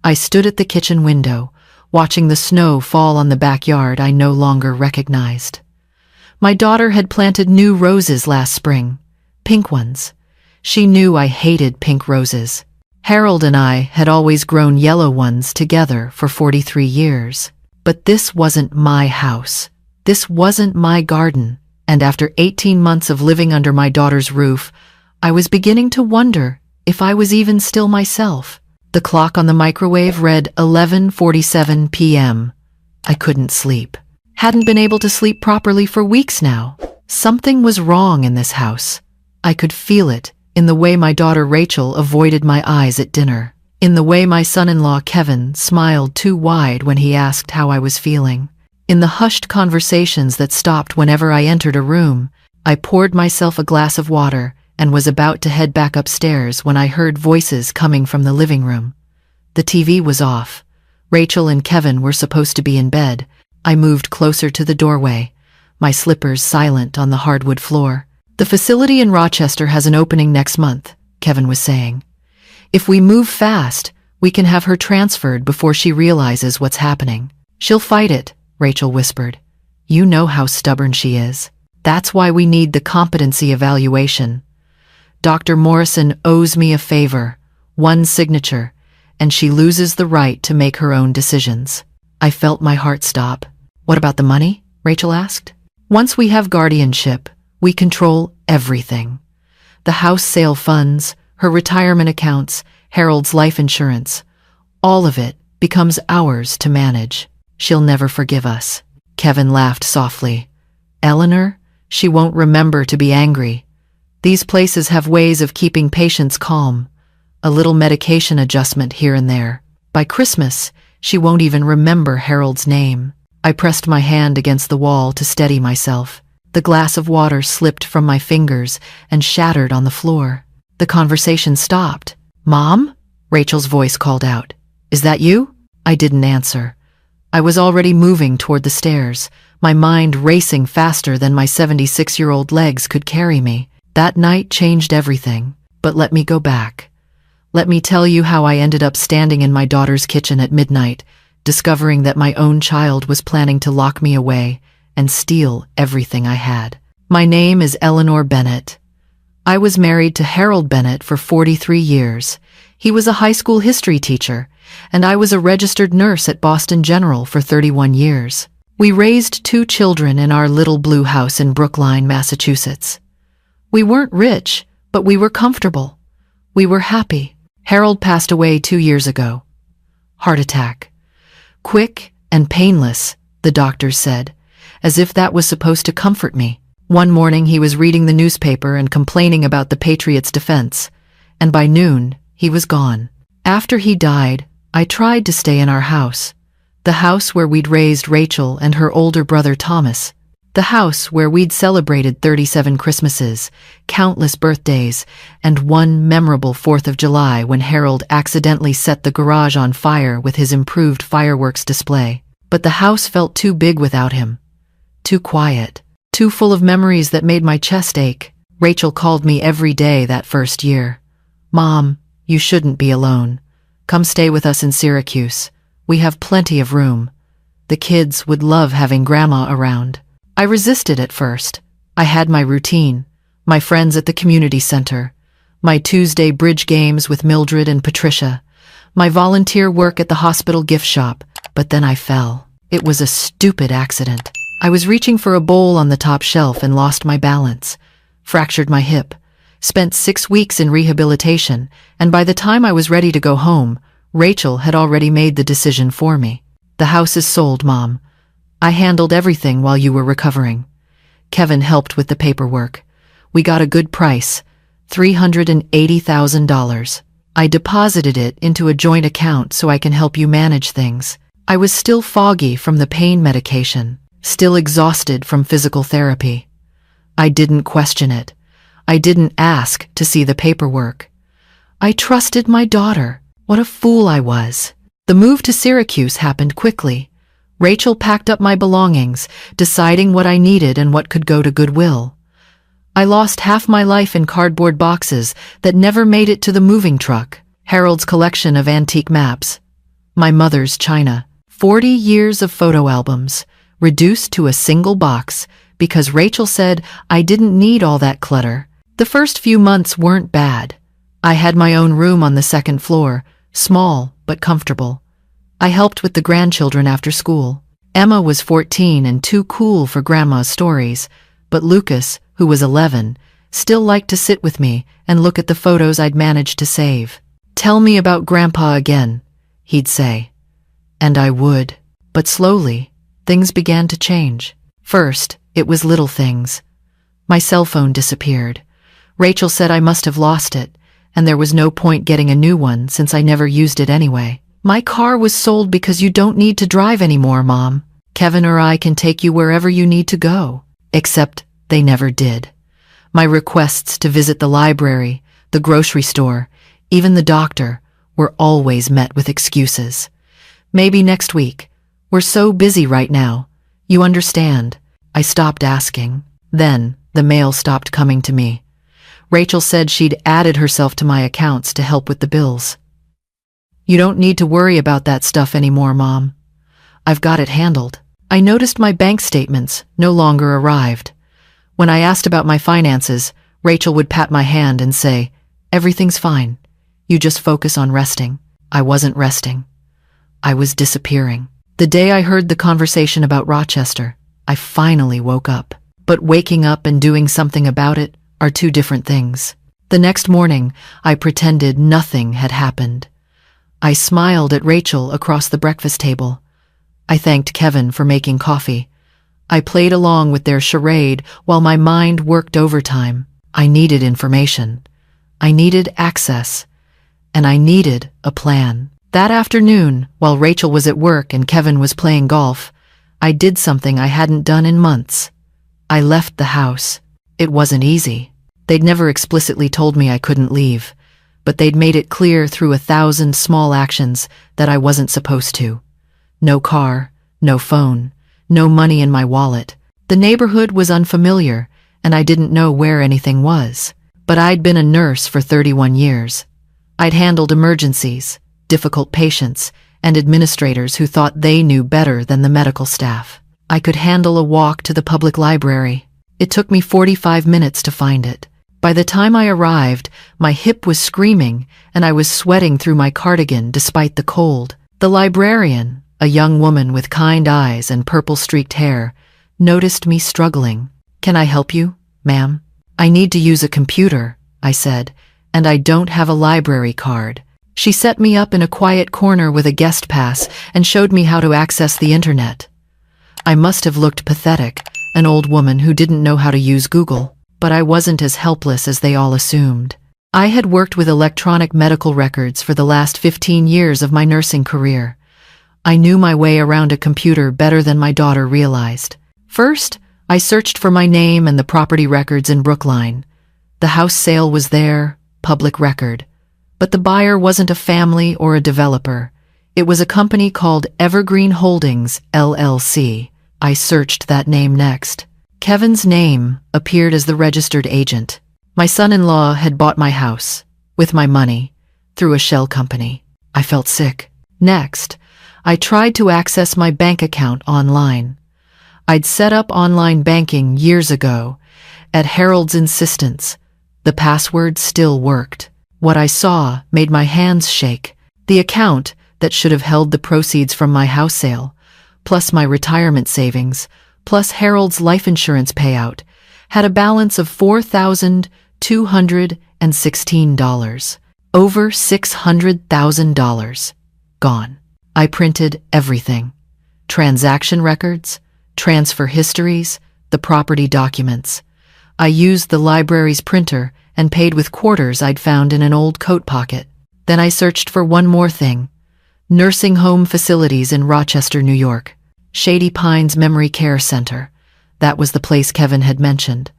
I stood at the kitchen window, watching the snow fall on the backyard I no longer recognized. My daughter had planted new roses last spring, pink ones. She knew I hated pink roses. Harold and I had always grown yellow ones together for 43 years. But this wasn't my house. This wasn't my garden. And after 18 months of living under my daughter's roof, I was beginning to wonder if I was even still myself. The clock on the microwave read 11:47 p.m. I couldn't sleep. Hadn't been able to sleep properly for weeks now. Something was wrong in this house. I could feel it in the way my daughter Rachel avoided my eyes at dinner, in the way my son-in-law Kevin smiled too wide when he asked how I was feeling, in the hushed conversations that stopped whenever I entered a room. I poured myself a glass of water and was about to head back upstairs when I heard voices coming from the living room. The TV was off. Rachel and Kevin were supposed to be in bed. I moved closer to the doorway, my slippers silent on the hardwood floor. "The facility in Rochester has an opening next month," Kevin was saying. "If we move fast, we can have her transferred before she realizes what's happening." "She'll fight it," Rachel whispered. "You know how stubborn she is. That's why we need the competency evaluation. Dr. Morrison owes me a favor, one signature, and she loses the right to make her own decisions." I felt my heart stop. "What about the money?" Rachel asked. "Once we have guardianship, we control everything. The house sale funds, her retirement accounts, Harold's life insurance. All of it becomes ours to manage. She'll never forgive us." Kevin laughed softly. "Eleanor, she won't remember to be angry. These places have ways of keeping patients calm. A little medication adjustment here and there. By Christmas, she won't even remember Harold's name." I pressed my hand against the wall to steady myself. The glass of water slipped from my fingers and shattered on the floor. The conversation stopped. "Mom?" Rachel's voice called out. "Is that you?" I didn't answer. I was already moving toward the stairs, my mind racing faster than my 76-year-old legs could carry me. That night changed everything. But let me go back. Let me tell you how I ended up standing in my daughter's kitchen at midnight, discovering that my own child was planning to lock me away and steal everything I had. My name is Eleanor Bennett. I was married to Harold Bennett for 43 years. He was a high school history teacher, and I was a registered nurse at Boston General for 31 years. We raised 2 children in our little blue house in Brookline, Massachusetts. We weren't rich, but we were comfortable. We were happy. Harold passed away 2 years ago. Heart attack. Quick and painless, the doctors said, as if that was supposed to comfort me. One morning he was reading the newspaper and complaining about the Patriots' defense, and by noon, he was gone. After he died, I tried to stay in our house, the house where we'd raised Rachel and her older brother Thomas, the house where we'd celebrated 37 Christmases, countless birthdays, and one memorable 4th of July when Harold accidentally set the garage on fire with his improved fireworks display. But the house felt too big without him. Too quiet, too full of memories that made my chest ache. Rachel called me every day that first year. "Mom, you shouldn't be alone. Come stay with us in Syracuse. We have plenty of room. The kids would love having Grandma around." I resisted at first. I had my routine, my friends at the community center, my Tuesday bridge games with Mildred and Patricia, my volunteer work at the hospital gift shop, but then I fell. It was a stupid accident. I was reaching for a bowl on the top shelf and lost my balance, fractured my hip, spent 6 weeks in rehabilitation, and by the time I was ready to go home, Rachel had already made the decision for me. "The house is sold, Mom. I handled everything while you were recovering." Kevin helped with the paperwork. We got a good price, $380,000. I deposited it into a joint account so I can help you manage things. I was still foggy from the pain medication, still exhausted from physical therapy. I didn't question it. I didn't ask to see the paperwork. I trusted my daughter. What a fool I was. The move to Syracuse happened quickly. Rachel packed up my belongings, deciding what I needed and what could go to Goodwill. I lost half my life in cardboard boxes that never made it to the moving truck. Harold's collection of antique maps. My mother's china. 40 years of photo albums, reduced to a single box because Rachel said I didn't need all that clutter. The first few months weren't bad. I had my own room on the second floor, small but comfortable. I helped with the grandchildren after school. Emma was 14 and too cool for Grandma's stories, but Lucas, who was 11, still liked to sit with me and look at the photos I'd managed to save. "Tell me about Grandpa again," he'd say. And I would. But slowly, things began to change. First, it was little things. My cell phone disappeared. Rachel said I must have lost it, and there was no point getting a new one since I never used it anyway. "My car was sold because you don't need to drive anymore, Mom. Kevin or I can take you wherever you need to go." Except they never did. My requests to visit the library, the grocery store, even the doctor, were always met with excuses. "Maybe next week. We're so busy right now. You understand." I stopped asking. Then, the mail stopped coming to me. Rachel said she'd added herself to my accounts to help with the bills. "You don't need to worry about that stuff anymore, Mom. I've got it handled." I noticed my bank statements no longer arrived. When I asked about my finances, Rachel would pat my hand and say, "Everything's fine. You just focus on resting." I wasn't resting. I was disappearing. The day I heard the conversation about Rochester, I finally woke up. But waking up and doing something about it are two different things. The next morning, I pretended nothing had happened. I smiled at Rachel across the breakfast table. I thanked Kevin for making coffee. I played along with their charade while my mind worked overtime. I needed information. I needed access. And I needed a plan. That afternoon, while Rachel was at work and Kevin was playing golf, I did something I hadn't done in months. I left the house. It wasn't easy. They'd never explicitly told me I couldn't leave, but they'd made it clear through 1,000 small actions that I wasn't supposed to. No car, no phone, no money in my wallet. The neighborhood was unfamiliar, and I didn't know where anything was. But I'd been a nurse for 31 years. I'd handled emergencies, difficult patients, and administrators who thought they knew better than the medical staff. I could handle a walk to the public library. It took me 45 minutes to find it. By the time I arrived, my hip was screaming, and I was sweating through my cardigan despite the cold. The librarian, a young woman with kind eyes and purple-streaked hair, noticed me struggling. "Can I help you, ma'am?" "I need to use a computer," I said, "and I don't have a library card." She set me up in a quiet corner with a guest pass and showed me how to access the internet. I must have looked pathetic, an old woman who didn't know how to use Google, but I wasn't as helpless as they all assumed. I had worked with electronic medical records for the last 15 years of my nursing career. I knew my way around a computer better than my daughter realized. First, I searched for my name and the property records in Brookline. The house sale was there, public record. But the buyer wasn't a family or a developer. It was a company called Evergreen Holdings, LLC. I searched that name next. Kevin's name appeared as the registered agent. My son-in-law had bought my house, with my money, through a shell company. I felt sick. Next, I tried to access my bank account online. I'd set up online banking years ago. At Harold's insistence, the password still worked. What I saw made my hands shake. The account that should have held the proceeds from my house sale, plus my retirement savings, plus Harold's life insurance payout, had a balance of $4,216. Over $600,000. Gone. I printed everything. Transaction records, transfer histories, the property documents. I used the library's printer and paid with quarters I'd found in an old coat pocket. Then I searched for one more thing. Nursing home facilities in Rochester, New York. Shady Pines Memory Care Center. That was the place Kevin had mentioned.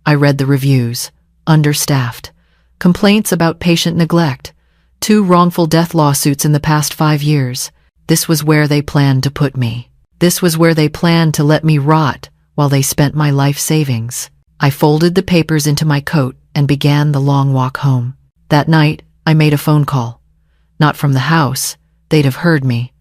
I read the reviews. Understaffed. Complaints about patient neglect. 2 wrongful death lawsuits in the past 5 years. This was where they planned to put me. This was where they planned to let me rot while they spent my life savings. I folded the papers into my coat and began the long walk home. That night, I made a phone call. Not from the house, they'd have heard me.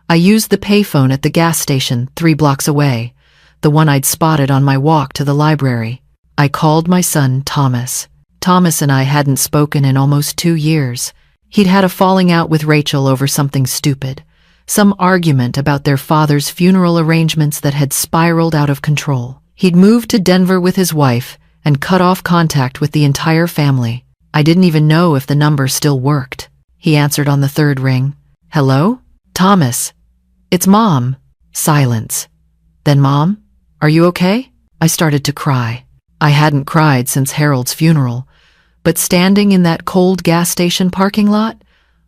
I used the payphone at the gas station 3 blocks away, the one I'd spotted on my walk to the library. I called my son Thomas. Thomas and I hadn't spoken in almost 2 years. He'd had a falling out with Rachel over something stupid, some argument about their father's funeral arrangements that had spiraled out of control. He'd moved to Denver with his wife and cut off contact with the entire family. I didn't even know if the number still worked. He answered on the 3rd ring. "Hello? Thomas. It's Mom." Silence. "Then Mom, are you okay?" I started to cry. I hadn't cried since Harold's funeral, but standing in that cold gas station parking lot,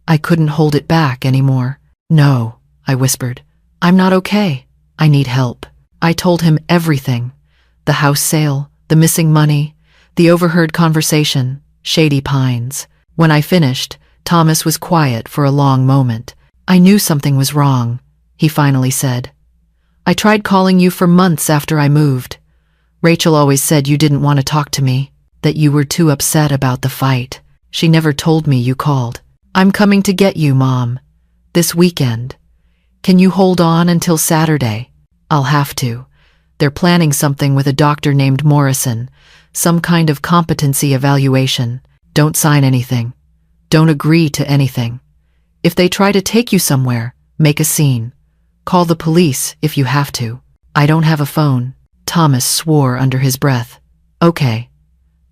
I couldn't hold it back anymore. "No," I whispered. "I'm not okay. I need help." I told him everything. The house sale, the missing money, the overheard conversation, Shady Pines. When I finished, Thomas was quiet for a long moment. "I knew something was wrong," he finally said. "I tried calling you for months after I moved. Rachel always said you didn't want to talk to me, that you were too upset about the fight. She never told me you called. I'm coming to get you, Mom. This weekend. Can you hold on until Saturday?" "I'll have to. They're planning something with a doctor named Morrison, some kind of competency evaluation. Don't sign anything. Don't agree to anything. If they try to take you somewhere, make a scene. Call the police if you have to." "I don't have a phone." Thomas swore under his breath. "Okay.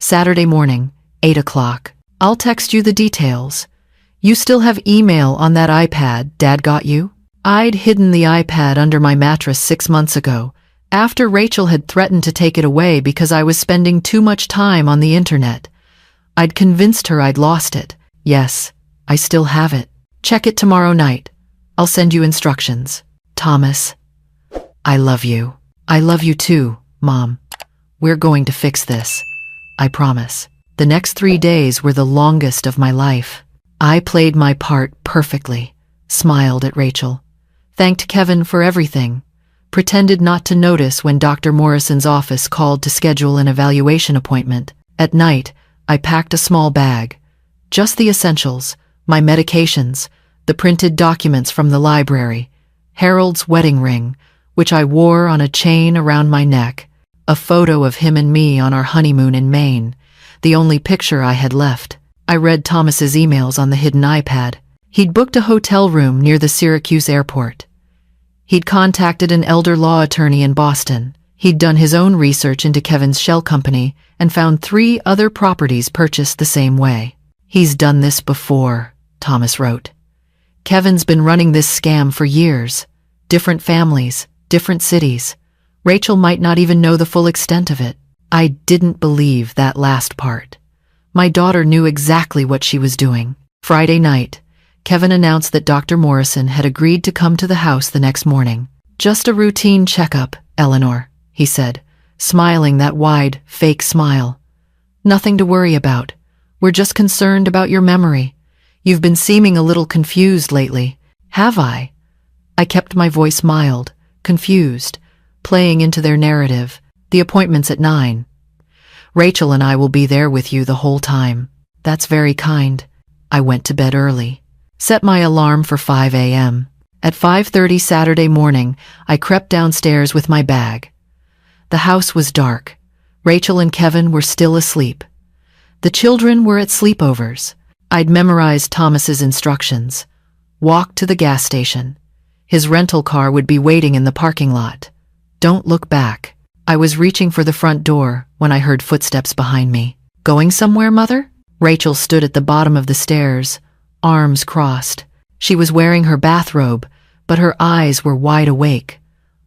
Saturday morning, 8 o'clock. I'll text you the details. You still have email on that iPad Dad got you?" I'd hidden the iPad under my mattress 6 months ago, after Rachel had threatened to take it away because I was spending too much time on the internet. I'd convinced her I'd lost it. "Yes, I still have it. Check it tomorrow night. I'll send you instructions." "Thomas, I love you." "I love you too, Mom. We're going to fix this. I promise." The next 3 days were the longest of my life. I played my part perfectly, smiled at Rachel, thanked Kevin for everything, pretended not to notice when Dr. Morrison's office called to schedule an evaluation appointment. At night, I packed a small bag, just the essentials, my medications, the printed documents from the library, Harold's wedding ring, which I wore on a chain around my neck, a photo of him and me on our honeymoon in Maine, the only picture I had left. I read Thomas's emails on the hidden iPad. He'd booked a hotel room near the Syracuse airport. He'd contacted an elder law attorney in Boston. He'd done his own research into Kevin's shell company and found 3 other properties purchased the same way. "He's done this before," Thomas wrote. "Kevin's been running this scam for years. Different families, different cities. Rachel might not even know the full extent of it." I didn't believe that last part. My daughter knew exactly what she was doing. Friday night, Kevin announced that Dr. Morrison had agreed to come to the house the next morning. "Just a routine checkup, Eleanor," he said, smiling that wide, fake smile. "Nothing to worry about. We're just concerned about your memory. You've been seeming a little confused lately." "Have I?" I kept my voice mild, confused, playing into their narrative. "The appointment's at 9. Rachel and I will be there with you the whole time." "That's very kind." I went to bed early. Set my alarm for 5 a.m. At 5:30 Saturday morning, I crept downstairs with my bag. The house was dark. Rachel and Kevin were still asleep. The children were at sleepovers. I'd memorized Thomas's instructions. Walk to the gas station. His rental car would be waiting in the parking lot. Don't look back. I was reaching for the front door when I heard footsteps behind me. "Going somewhere, Mother?" Rachel stood at the bottom of the stairs, arms crossed. She was wearing her bathrobe, but her eyes were wide awake,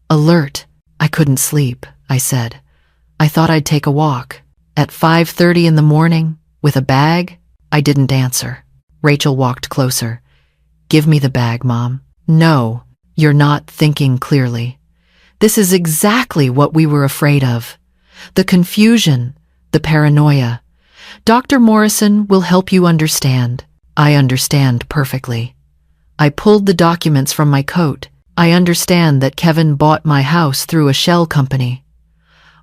alert. "I couldn't sleep," I said. "I thought I'd take a walk." At 5:30 in the morning, with a bag? I didn't answer. Rachel walked closer. "Give me the bag, Mom." "No, you're not thinking clearly. This is exactly what we were afraid of. The confusion, the paranoia. Dr. Morrison will help you understand." "I understand perfectly." I pulled the documents from my coat. "I understand that Kevin bought my house through a shell company.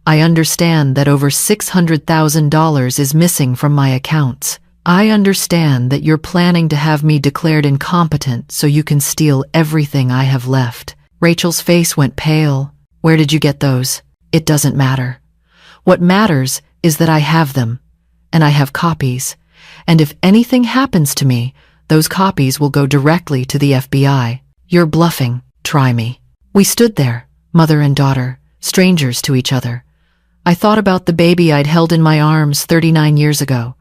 I understand that over $600,000 is missing from my accounts. I understand that you're planning to have me declared incompetent so you can steal everything I have left. Rachel's face went pale. Where did you get those? It doesn't matter. What matters is that I have them, and I have copies, and if anything happens to me, those copies will go directly to the FBI. You're bluffing. Try me. We stood there, mother and daughter, strangers to each other. I thought about the baby I'd held in my arms 39 years ago,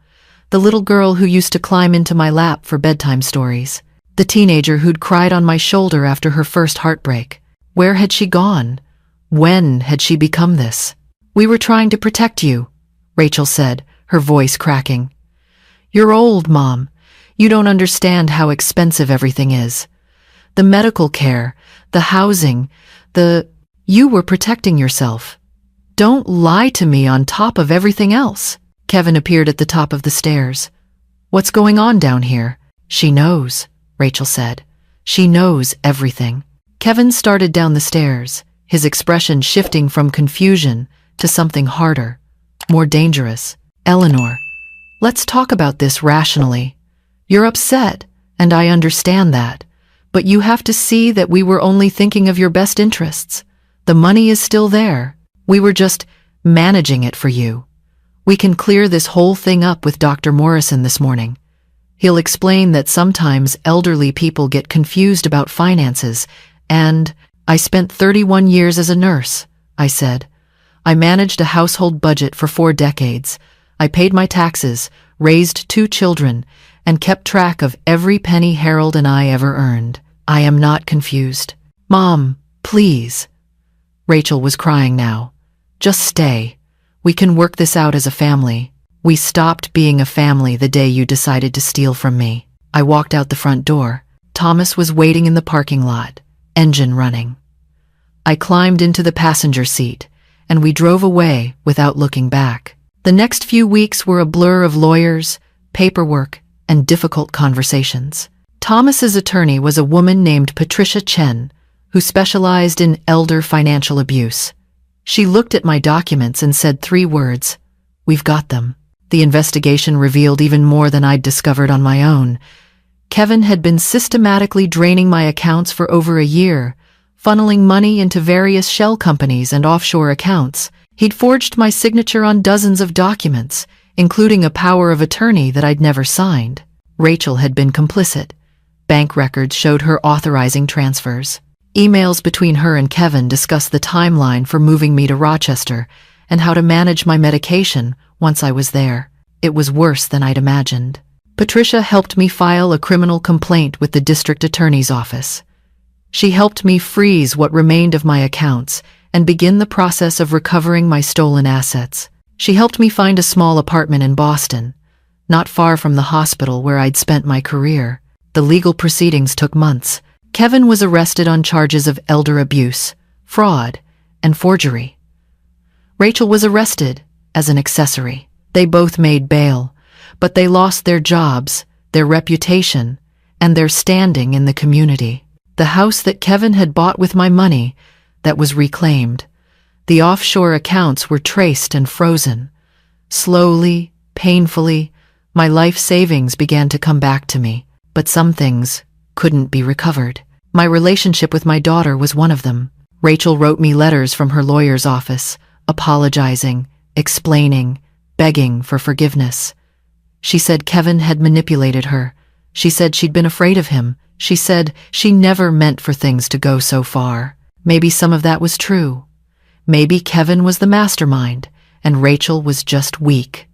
the little girl who used to climb into my lap for bedtime stories, the teenager who'd cried on my shoulder after her first heartbreak. Where had she gone? When had she become this? We were trying to protect you, Rachel said, her voice cracking. You're old, Mom. You don't understand how expensive everything is. The medical care, the housing, You were protecting yourself. Don't lie to me on top of everything else. Kevin appeared at the top of the stairs. What's going on down here? She knows, Rachel said. She knows everything. Kevin started down the stairs, his expression shifting from confusion to something harder, more dangerous. Eleanor, let's talk about this rationally. You're upset, and I understand that. But you have to see that we were only thinking of your best interests. The money is still there. We were just managing it for you. We can clear this whole thing up with Dr. Morrison this morning. He'll explain that sometimes elderly people get confused about finances, and I spent 31 years as a nurse, I said. I managed a household budget for 4 decades. I paid my taxes, raised 2 children, and kept track of every penny Harold and I ever earned. I am not confused. Mom, please. Rachel was crying now. Just stay. We can work this out as a family. We stopped being a family the day you decided to steal from me. I walked out the front door. Thomas was waiting in the parking lot, engine running. I climbed into the passenger seat, and we drove away without looking back. The next few weeks were a blur of lawyers, paperwork, and difficult conversations. Thomas's attorney was a woman named Patricia Chen, who specialized in elder financial abuse. She looked at my documents and said 3 words, "We've got them." The investigation revealed even more than I'd discovered on my own. Kevin had been systematically draining my accounts for over a year, funneling money into various shell companies and offshore accounts. He'd forged my signature on dozens of documents, including a power of attorney that I'd never signed. Rachel had been complicit. Bank records showed her authorizing transfers. Emails between her and Kevin discussed the timeline for moving me to Rochester and how to manage my medication once I was there. It was worse than I'd imagined. Patricia helped me file a criminal complaint with the district attorney's office. She helped me freeze what remained of my accounts and begin the process of recovering my stolen assets. She helped me find a small apartment in Boston, not far from the hospital where I'd spent my career. The legal proceedings took months. Kevin was arrested on charges of elder abuse, fraud, and forgery. Rachel was arrested as an accessory. They both made bail, but they lost their jobs, their reputation, and their standing in the community. The house that Kevin had bought with my money, that was reclaimed. The offshore accounts were traced and frozen. Slowly, painfully, my life savings began to come back to me, but some things couldn't be recovered. My relationship with my daughter was one of them. Rachel wrote me letters from her lawyer's office, apologizing, explaining, begging for forgiveness. She said Kevin had manipulated her. She said she'd been afraid of him. She said she never meant for things to go so far. Maybe some of that was true. Maybe Kevin was the mastermind, and Rachel was just weak.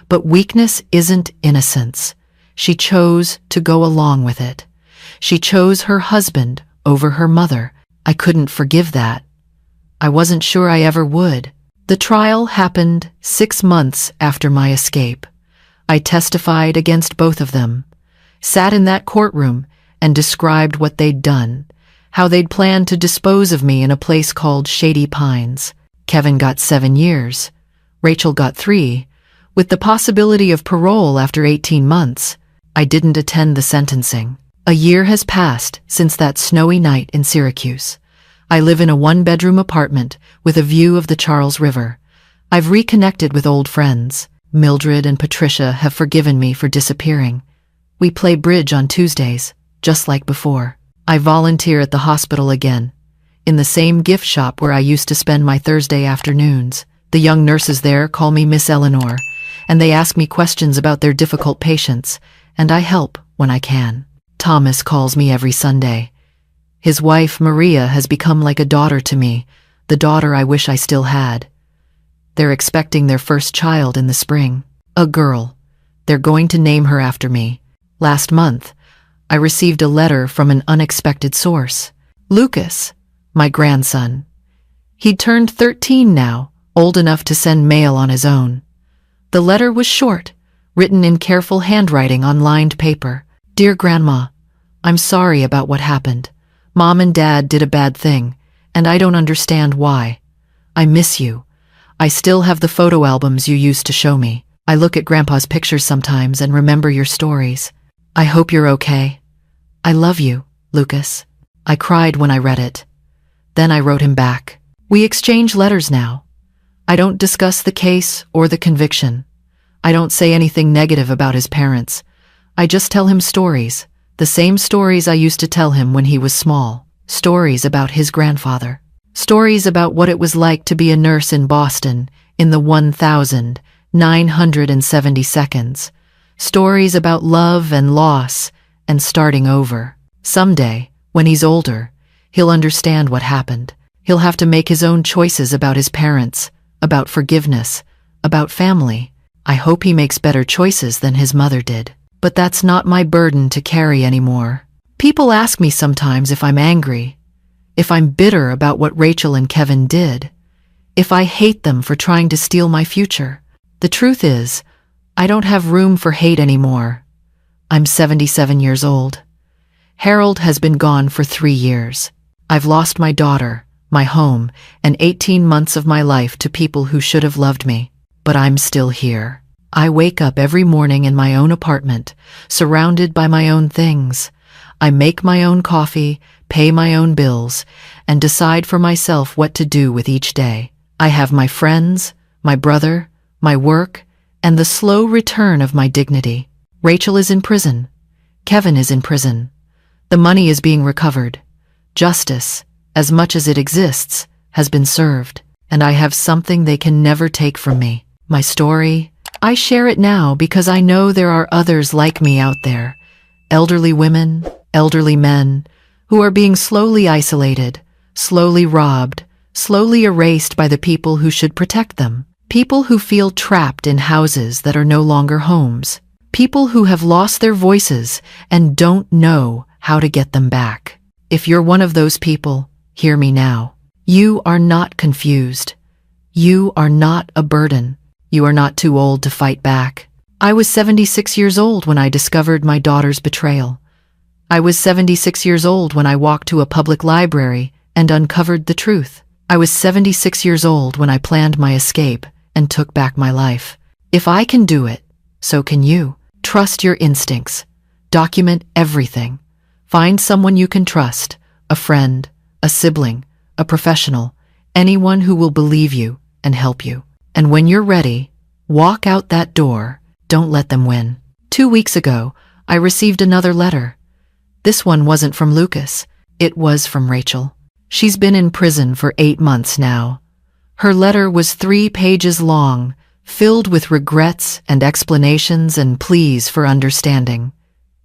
But weakness isn't innocence. She chose to go along with it. She chose her husband over her mother. I couldn't forgive that. I wasn't sure I ever would. The trial happened 6 months after my escape. I testified against both of them, sat in that courtroom and described what they'd done, how they'd planned to dispose of me in a place called Shady Pines. Kevin got 7 years. Rachel got 3, with the possibility of parole after 18 months. I didn't attend the sentencing. A year has passed since that snowy night in Syracuse. I live in a 1-bedroom apartment with a view of the Charles River. I've reconnected with old friends. Mildred and Patricia have forgiven me for disappearing. We play bridge on Tuesdays, just like before. I volunteer at the hospital again, in the same gift shop where I used to spend my Thursday afternoons. The young nurses there call me Miss Eleanor, and they ask me questions about their difficult patients, and I help when I can. Thomas calls me every Sunday. His wife, Maria, has become like a daughter to me, the daughter I wish I still had. They're expecting their first child in the spring. A girl. They're going to name her after me. Last month, I received a letter from an unexpected source. Lucas, my grandson. He'd turned 13 now, old enough to send mail on his own. The letter was short, written in careful handwriting on lined paper. Dear Grandma, I'm sorry about what happened. Mom and Dad did a bad thing, and I don't understand why. I miss you. I still have the photo albums you used to show me. I look at Grandpa's pictures sometimes and remember your stories. I hope you're okay. I love you, Lucas. I cried when I read it. Then I wrote him back. We exchange letters now. I don't discuss the case or the conviction. I don't say anything negative about his parents. I just tell him stories, the same stories I used to tell him when he was small. Stories about his grandfather. Stories about what it was like to be a nurse in Boston in the 1970 seconds. Stories about love and loss and starting over. Someday, when he's older, he'll understand what happened. He'll have to make his own choices about his parents, about forgiveness, about family. I hope he makes better choices than his mother did. But that's not my burden to carry anymore. People ask me sometimes if I'm angry, if I'm bitter about what Rachel and Kevin did, if I hate them for trying to steal my future. The truth is, I don't have room for hate anymore. I'm 77 years old. Harold has been gone for 3 years. I've lost my daughter, my home, and 18 months of my life to people who should have loved me. But I'm still here. I wake up every morning in my own apartment, surrounded by my own things. I make my own coffee, pay my own bills, and decide for myself what to do with each day. I have my friends, my brother, my work, and the slow return of my dignity. Rachel is in prison. Kevin is in prison. The money is being recovered. Justice, as much as it exists, has been served, and I have something they can never take from me. My story. I share it now because I know there are others like me out there. Elderly women, elderly men, who are being slowly isolated, slowly robbed, slowly erased by the people who should protect them. People who feel trapped in houses that are no longer homes. People who have lost their voices and don't know how to get them back. If you're one of those people, hear me now. You are not confused. You are not a burden. You are not too old to fight back. I was 76 years old when I discovered my daughter's betrayal. I was 76 years old when I walked to a public library and uncovered the truth. I was 76 years old when I planned my escape and took back my life. If I can do it, so can you. Trust your instincts. Document everything. Find someone you can trust, a friend, a sibling, a professional, anyone who will believe you and help you. And when you're ready, walk out that door. Don't let them win. 2 weeks ago, I received another letter. This one wasn't from Lucas. It was from Rachel. She's been in prison for 8 months now. Her letter was 3 pages long, filled with regrets and explanations and pleas for understanding.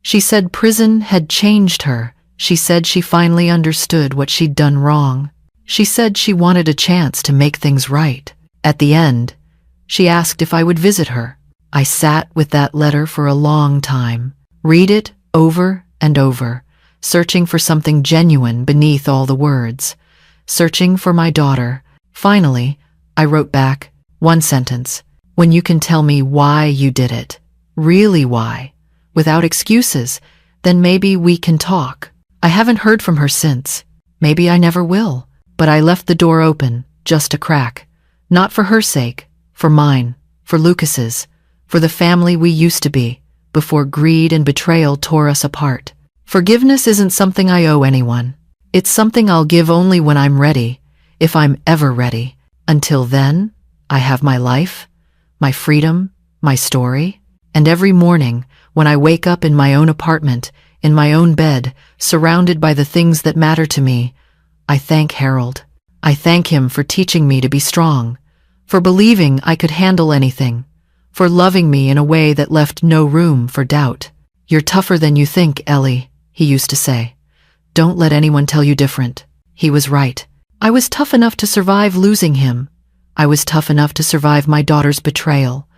She said prison had changed her. She said she finally understood what she'd done wrong. She said she wanted a chance to make things right. At the end, she asked if I would visit her. I sat with that letter for a long time, read it over and over, searching for something genuine beneath all the words, searching for my daughter. Finally, I wrote back, 1 sentence. When you can tell me why you did it, really why, without excuses, then maybe we can talk. I haven't heard from her since. Maybe I never will. But I left the door open, just a crack. Not for her sake, for mine, for Lucas's, for the family we used to be, before greed and betrayal tore us apart. Forgiveness isn't something I owe anyone. It's something I'll give only when I'm ready, if I'm ever ready. Until then, I have my life, my freedom, my story. And every morning, when I wake up in my own apartment, in my own bed, surrounded by the things that matter to me, I thank Harold. I thank him for teaching me to be strong, for believing I could handle anything, for loving me in a way that left no room for doubt. You're tougher than you think, Ellie, he used to say. Don't let anyone tell you different. He was right. I was tough enough to survive losing him. I was tough enough to survive my daughter's betrayal.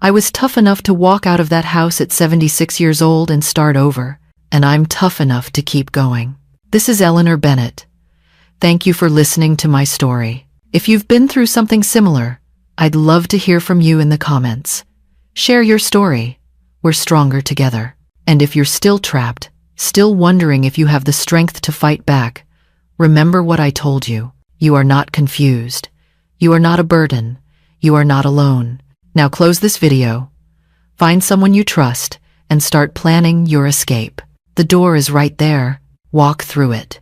I was tough enough to walk out of that house at 76 years old and start over. And I'm tough enough to keep going. This is Eleanor Bennett. Thank you for listening to my story. If you've been through something similar, I'd love to hear from you in the comments. Share your story. We're stronger together. And if you're still trapped, still wondering if you have the strength to fight back, remember what I told you. You are not confused. You are not a burden. You are not alone. Now close this video. Find someone you trust and start planning your escape. The door is right there. Walk through it.